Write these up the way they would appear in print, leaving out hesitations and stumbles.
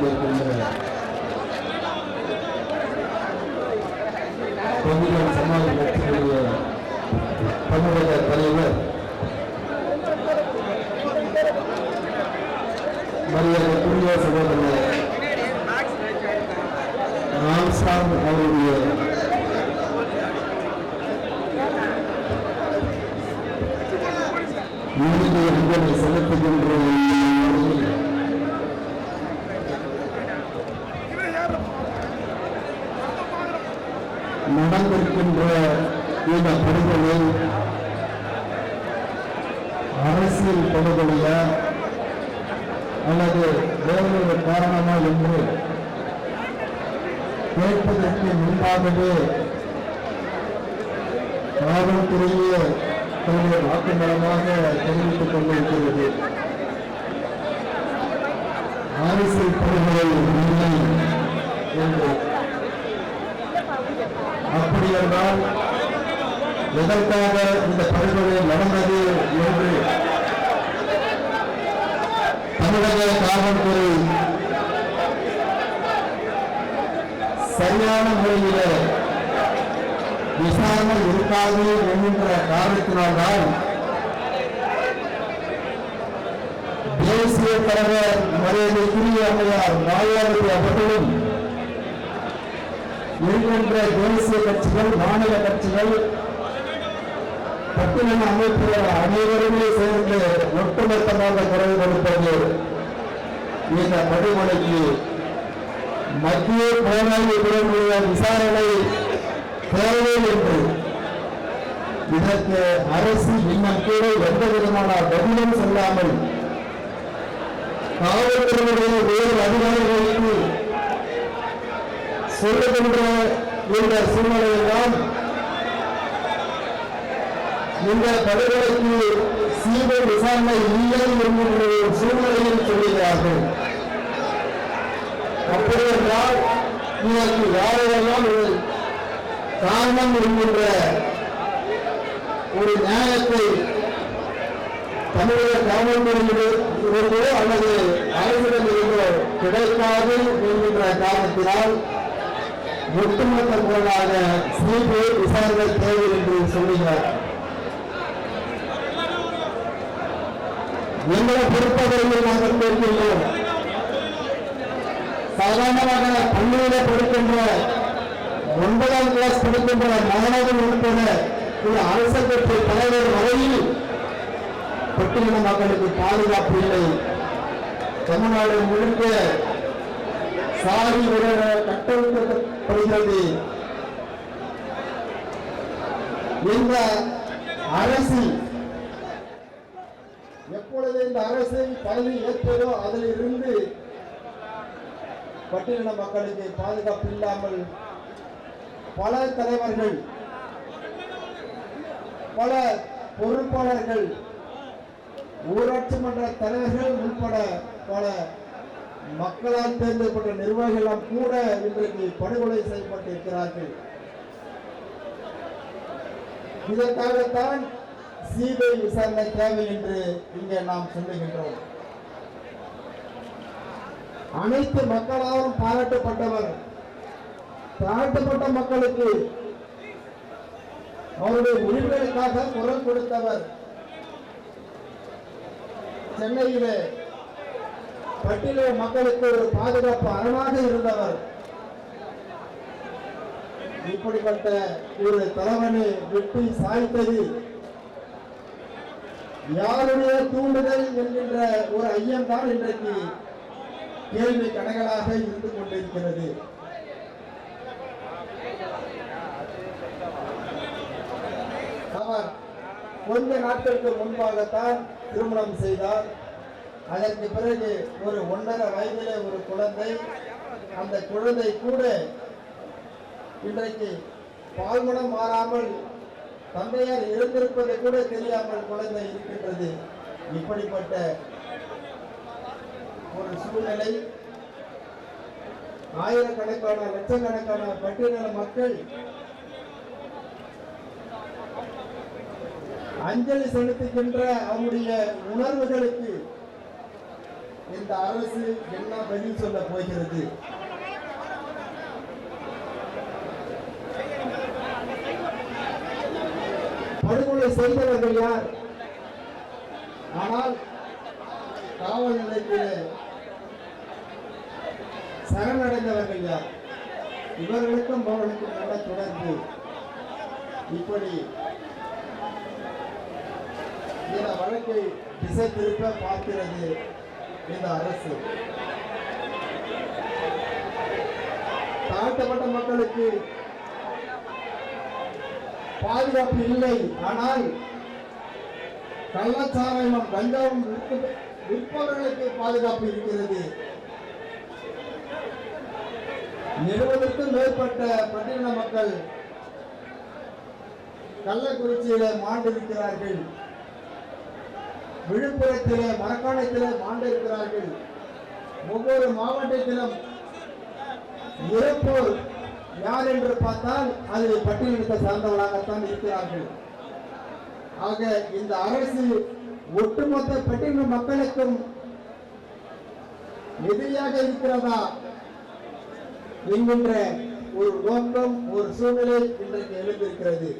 கொண்டிருக்கின்ற பகுதிகள் சமாஜ கட்சியுடைய தமிழக தலைவர் மரியாதைக்குரிய சகோதரர் ராம்சாங் அவருடைய இறுதி அஞ்சலி செலுத்துகின்ற நடந்திருக்கின்ற இந்த படுகொலை அரசியல் படுகொலையா அல்லது வேறொரு காரணமா என்று கேட்பதற்கு முன்பாகவே காவல்துறையே தன்னுடைய வாக்குமூலமாக தெரிவித்துக் கொண்டிருக்கிறது. அரசியல் படுகொலை இல்லை என்று. அப்படி என்றால் எதற்காக இந்த படுகொலை நடந்தது என்று தமிழக காவல்துறை சரியான முறையில் விசாரணை இருக்காது என்கின்ற காரணத்தினால்தான் தேசிய தலைவர் மரியாதைக்குரிய அம்மையார் மாயாவதி அவர்களும் இருக்கின்ற தேசிய கட்சிகள் மாநில கட்சிகள் பட்டியல் அமைப்புகள் அனைவருமே சேர்ந்து ஒட்டுமொத்தமாக குரல் கொடுப்பது இந்த படுகொலைக்கு மத்திய புலனாய்வுடைய விசாரணை தேவை என்று இதற்கு அரசு இன்னும் கூட எந்த விதமான பதிலும் சொல்லாமல் காவல்துறையுடைய வேறு அதிகாரிகளுக்கு சொல்லுகின்ற இந்த சூழ்நிலையில்தான் இந்த படுகொலைக்கு சிபிஐ விசாரணை இல்லை என்கின்ற சூழ்நிலையில் சொல்லுகிறார்கள். அப்படி என்றால் இதற்கு யாரெல்லாம் காரணம் என்கின்ற ஒரு நியாயத்தை தமிழக காவல்துறையிலிருந்தோ அல்லது அரசிடமிருந்தோ கிடைக்காது என்கின்ற காரணத்தினால் ஒட்டுமொத்த குரலாக சிபிஐ விசாரணை தேவை என்று சொல்லுகிறார். எங்களை பொறுத்தவரையில் நாங்கள் கேட்கின்றோம். சாதாரணமாக பள்ளியில படிக்கின்ற 9ஆம் கிளாஸ் படிக்கின்ற மாணவர்கள் உட்பட ஒரு அரசு கட்சி தலைவர் வரையில் பட்டியலின மக்களுக்கு பாதுகாப்பு இல்லை. தமிழ்நாடு முழுக்க சாதி கட்டமைக்கப்படுகிறது. இந்த அரசு எப்பொழுது இந்த அரசை பதவி ஏற்றதோ அதில் இருந்து பட்டியலின மக்களுக்கு பாதுகாப்பு இல்லாமல் பல தலைவர்கள், பல பொறுப்பாளர்கள், ஊராட்சி மன்ற தலைவர்கள் உட்பட பல மக்களால் தேர்ந்தெடுக்கப்பட்ட நிர்வாகிகள் கூட இன்றைக்கு படுகொலை செய்யப்பட்டிருக்கிறார்கள். இதற்காகத்தான் சிபிஐ விசாரணை தேவை என்று இங்கே நாம் சொல்லுகின்றோம். அனைத்து மக்களாலும் பாராட்டப்பட்டவர், தாழ்த்தப்பட்ட மக்களுக்கு அவருடைய உரிமைகளுக்காக குரல் கொடுத்தவர், சென்னையிலே பட்டியலின மக்களுக்கு ஒரு பாதுகாப்பு அரணாக இருந்தவர். இப்படிப்பட்ட ஒரு தலைவனை வெட்டி சாய்த்தது யாருடைய தூண்டுதல் என்கின்ற ஒரு ஐயம் தான் இன்றைக்கு கேள்வி கணக்களாக இருந்து கொண்டிருக்கிறது. அவர் கொஞ்ச நாட்களுக்கு முன்பாகத்தான் திருமணம் செய்தார். அதற்கு பிறகு ஒரு 1.5 வயதிலே ஒரு குழந்தை, அந்த குழந்தை கூட இன்றைக்கு பால்மனம் மாறாமல் தந்தையார் இருந்திருப்பதை கூட தெரியாமல் குழந்தை இருக்கின்றது. இப்படிப்பட்ட ஒரு சூழ்நிலை ஆயிரக்கணக்கான லட்சக்கணக்கான பட்டியலின மக்கள் அஞ்சலி செலுத்துகின்ற அவருடைய உணர்வுகளுக்கு இந்த அரசு என்ன பதில் சொல்ல போகிறது? படுகொலை செய்தவர்கள் யார்? ஆனால் காவல் நிலையத்திலே சரணடைந்தவர்கள் யார்? இவர்களுக்கும் அவர்களுக்கும் நல்ல தொடர்பு. இப்படி இந்த வழக்கை திசை திருப்ப பார்க்கிறது இந்த அரசு. தாழ்த்தப்பட்ட மக்களுக்கு பாதுகாப்பு இல்லை, ஆனால் கள்ளச்சாராயம் கஞ்சாவும் விற்பவர்களுக்கு பாதுகாப்பு இருக்கிறது. 70க்கும் மேற்பட்ட பட்டியல மக்கள் கள்ளக்குறிச்சியில மாண்டிருக்கிறார்கள், விழுப்புரத்திலே மரக்காணத்திலே மாண்டிருக்கிறார்கள். ஒவ்வொரு மாவட்டத்திலும் இறப்போர் யார் என்று பார்த்தால் அது பட்டியலினத்தை சார்ந்தவர்களாகத்தான் இருக்கிறார்கள். ஆக இந்த அரசு ஒட்டுமொத்த பட்டியலின மக்களுக்கும் எதிரியாக இருக்கிறதா என்கின்ற ஒரு நோக்கம், ஒரு சூழ்நிலை இன்றைக்கு எழுந்திருக்கிறது.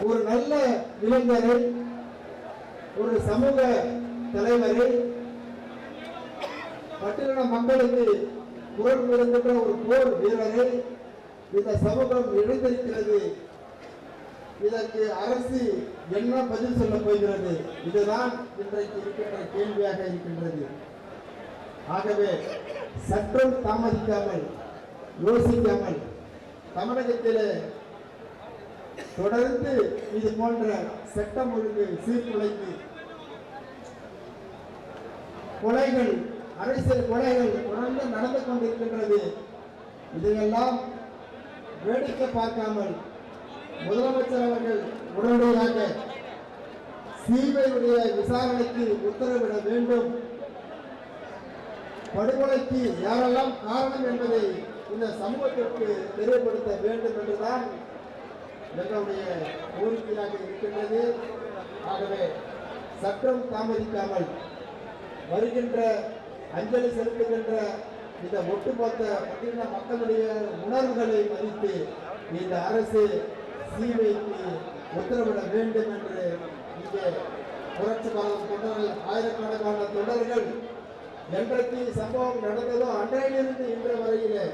ஒரு நல்ல இளைஞரை, ஒரு சமூக தலைவரை, பட்டியலின மக்களுக்கு குரல் கொடுக்கின்ற ஒரு போர் வீரரை இந்த சமூகம் இழந்திருக்கிறது. இதற்கு அரசு என்ன பதில் சொல்ல போகிறது? இதுதான் இன்றைக்கு இருக்கின்ற கேள்வியாக இருக்கின்றது. ஆகவே சற்றும் தாமதிக்காமல், யோசிக்காமல் தமிழகத்திலே தொடர்ந்து இது போன்ற சட்டம் ஒழுங்கு சீர்குலைந்து கொலைகள், அரசியல் கொலைகள் தொடர்ந்து நடந்து கொண்டிருக்கின்றது. இதையெல்லாம் வேடிக்கை பார்க்காமல் முதலமைச்சர் அவர்கள் உடனடியாக சிபிஐ விசாரணைக்கு உத்தரவிட வேண்டும். படுகொலைக்கு யாரெல்லாம் காரணம் என்பதை இந்த சமூகத்திற்கு தெரியப்படுத்த வேண்டும் என்றுதான் எங்களுடைய கோரிக்கையாக இருக்கின்றது. ஆகவே சட்டம் தாமதிக்காமல் வருகின்ற அஞ்சலி செலுத்துகின்ற இந்த ஒட்டுமொத்த பட்டியலின மக்களுடைய உணர்வுகளை மதித்து இந்த அரசு சிபிஐக்கு உத்தரவிட வேண்டும் என்று இங்கே புரட்சி பாரதம் தொண்டர்கள், ஆயிரக்கணக்கான தொண்டர்கள் என்றைக்கு சம்பவம் நடந்ததோ அன்றையிலிருந்து இன்று வரையிலே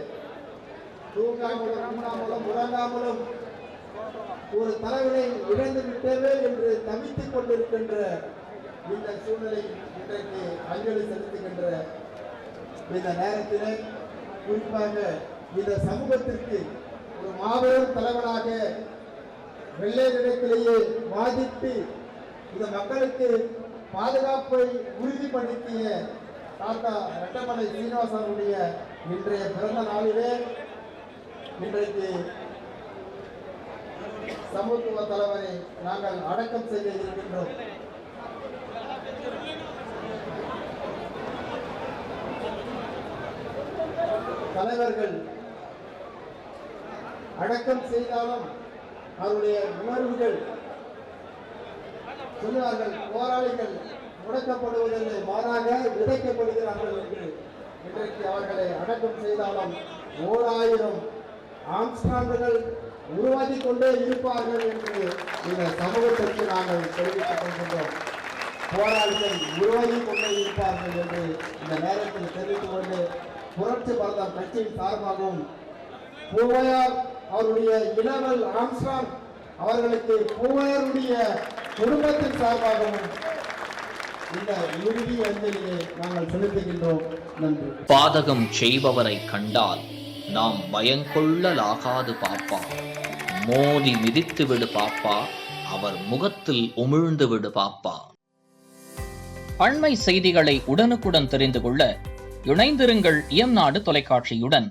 தூங்காமலும் உண்ணாமலும் உறங்காமலும் ஒரு தலைவனை இழந்து விட்டவே என்று தவித்துக் கொண்டிருக்கின்ற இந்த சூழ்நிலை இன்றைக்கு அஞ்சலி செலுத்துகின்ற இந்த நேரத்திலே குறிப்பாக இந்த சமூகத்திற்கு ஒரு மாபெரும் தலைவனாக வெள்ளை நிலத்திலேயே வாதிட்டு இந்த மக்களுக்கு பாதுகாப்பை உறுதிப்படுத்திய தாத்தா ரெட்டமலை சீனிவாசனுடைய இன்றைய பிறந்த நாளிலே இன்றைக்கு சமூக தலைவரை நாங்கள் அடக்கம் செய்ய இருக்கின்றோம். தலைவர்கள் அடக்கம் செய்தாலும் அவருடைய உணர்வுகள் சொல்லுவார்கள், போராளிகள் முடக்கப்படுவதில்லை, மாறாக விதைக்கப்படுகிறார்கள் என்று. இன்றைக்கு அவர்களை அடக்கம் செய்தாலும் 1000 ஆம்ஸ்ட்ராங்குகள் உருவாக்கி கொண்டே இருப்பார்கள் என்று இந்த சமூகத்திற்கு நாங்கள் தெரிவித்துக் கொள்கின்றோம். போராளிகள் உருவாக்கி கொண்டே இருப்பார்கள் என்று இந்த நேரத்தில் தெரிவித்துக் கொண்டு புரட்சி பாரதம் கட்சியின் சார்பாகவும் பூவையார் அவருடைய இளவல் ஆம்ஸ்ட்ராங் அவர்களுக்கு பூவையாருடைய குடும்பத்தின் சார்பாகவும் இந்த இறுதி அஞ்சலியை நாங்கள் செலுத்துகின்றோம். நன்றி. பாதகம் செய்பவரை கண்டால் நாம் பயங்கொள்ளலாகாது பாப்பா, மோதி மிதித்து விடு பாப்பா, அவர் முகத்தில் உமிழ்ந்து விடு பாப்பா. அண்மை செய்திகளை உடனுக்குடன் தெரிந்து கொள்ள இணைந்திருங்கள் இயம்நாடு தொலைக்காட்சியுடன்.